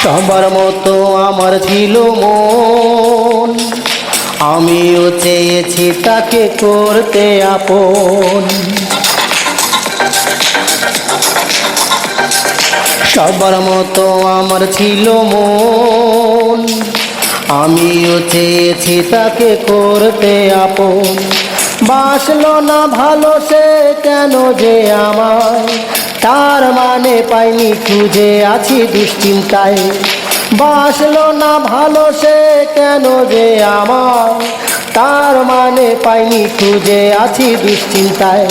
সবার মতো আমার ছিল মন, আমিও চেয়েছি তাকে করতে আপন। সবার মতো আমার ছিল মন, আমিও চেয়েছি তাকে করতে আপন। বাসলো না ভালো সে কেন যে আমায়, তার মানে পাইনি খুঁজে আছি দুশ্চিন্তায়। বাসলো না ভালো সে কেন যে আমায়, তার মানে পাইনি খুঁজে আছি দুশ্চিন্তায়।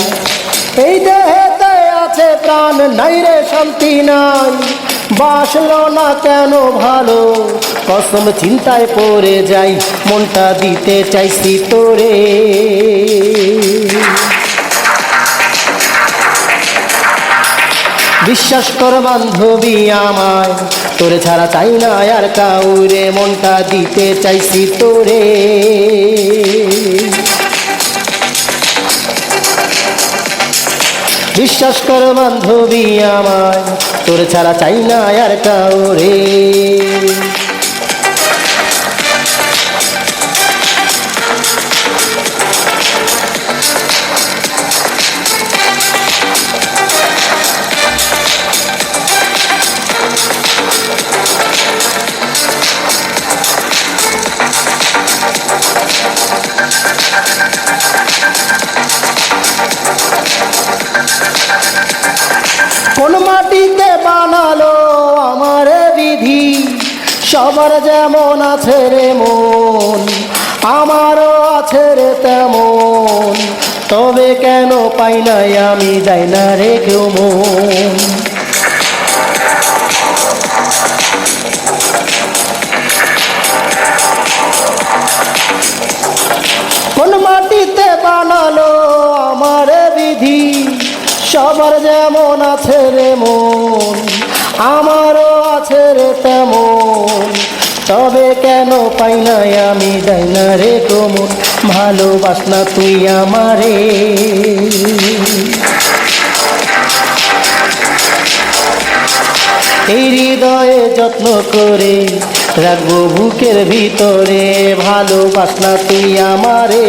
এই দেহেতে আছে প্রাণ নাই রে শান্তি নাই, বাসলো না কেন ভালো কসম চিন্তায় পড়ে যাই, মনটা দিতে চাইছি তোরে। বিশ্বাস কর বান্ধবী আমায়, তোরে ছাড়া চাই না আর কাউরে, মনটা দিতে চাইছি তোরে। বিশ্বাস কর বান্ধবী আমায়, তোরে ছাড়া চাই না আর কাউরে। কোন মাটিতে বানালো আমার বিধি, সবার যেমন আছে রে মন, আমারও আছে রে তেমন। তবে কেন পাই নাই আমি যাই না রে কেউ মন। কোন মাটিতে বানালো আমার বিধি, সবার যেমন আছে রে মন, আমারও আছে রে তেমন। তবে কেন পাই নাই আমি যাই না রে তোমন, ভালোবাস না তুই আমারে। এই হৃদয়ে যত্ন করে রাখবো বুকের ভিতরে, ভালোবাস না তুই আমারে।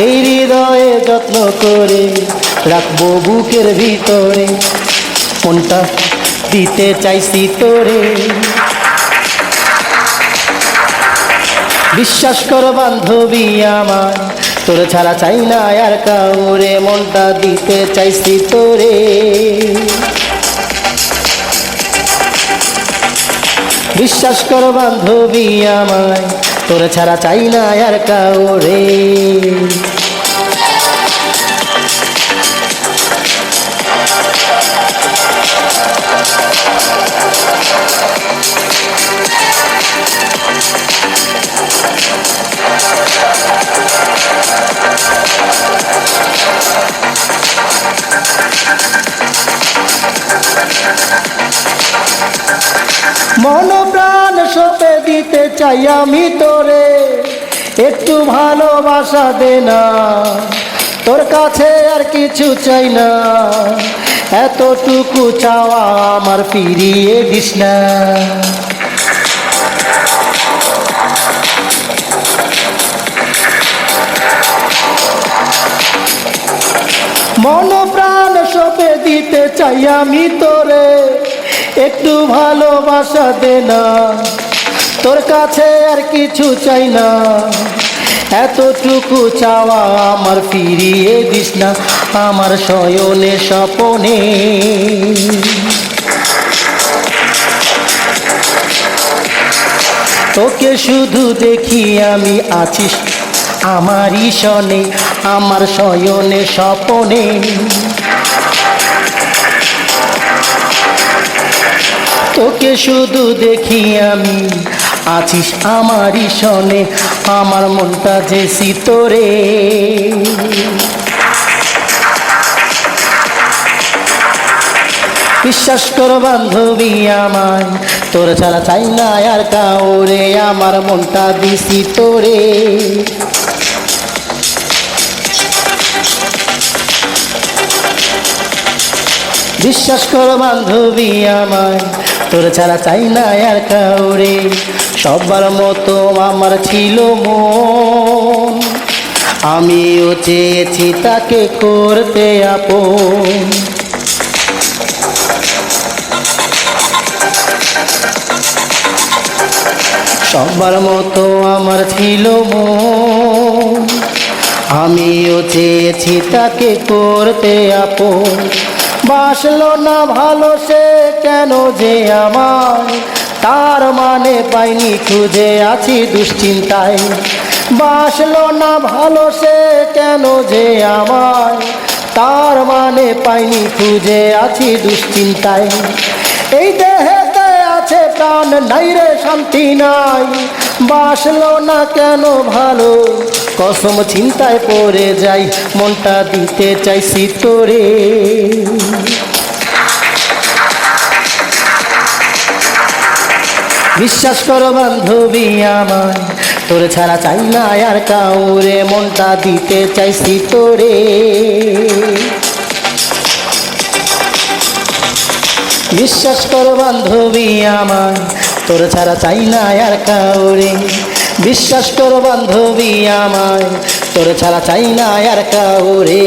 এই হৃদয়ে যত্ন করে রাখবো বুকের ভিতরে, মনটা দিতে চাইছি তোরে। বিশ্বাস কর বান্ধবী আমায়, তোরে ছাড়া চাই না আর কাউরে, মনটা দিতে চাইছি তোরে। বিশ্বাস কর বান্ধবী আমায়, তোরে ছাড়া চাই না আর কাউরে। মন প্রাণ সঁপে দিতে চাই আমি তোরে, একটু ভালোবাসা দে না, তোর কাছে আর কিছু চাই না, এতটুকু চাওয়া আমার ফিরিয়ে দিস না। মন প্রাণ সঁপে দিতে চাই আমি তোরে, একটু ভালোবাসা দে না, তোর কাছে আর কিছু চাই না, এতটুকু চাওয়া আমার ফিরিয়ে দিস না, আমার শয়নে স্বপনে। তোকে শুধু দেখি আমি আছিস আমারই শনে, আমার শয়নে স্বপনে। তোকে শুধু দেখি আমি আছিস আমারই শনে, আমার মনটা যে তোরে। বিশ্বাস কর বান্ধবী আমায়, তোর ছাড়া চাই না আর কাউরে, আমার মনটা দিছি তোরে। বিশ্বাস করো বান্ধবী আমায়, তোর ছাড়া চাই না আর কাউরে। সবার মতো আমার ছিল মন, আমিও চেয়েছি তাকে করতে আপন। সবার মতো আমার ছিল মন, আমিও চেয়েছি তাকে করতে আপন। বাসলো না ভালো সে কেন যে আমার, তার মানে পাইনি খুঁজে আছি দুশ্চিন্তায়। বাসলো না ভালো সে কেন যে আমার, তার মানে পাইনি খুঁজে আছি দুশ্চিন্তায়। এই দেহেতে আছে প্রাণ নাই রে শান্তি নাই, বাসলো না কেন ভালো কসম চিন্তায় পড়ে যাই, মনটা দিতে চাইছি তোরে। বিশ্বাস করো বান্ধবী আমায়, তোর ছাড়া চাই না আর কাউরে, মনটা দিতে চাইছি তোরে। বিশ্বাস করো বান্ধবী আমায়, তোর ছাড়া চাই না আর কাউরে। বিশ্বাস করো বান্ধবী আমায়, তোর ছাড়া চাই না আর কাউরে।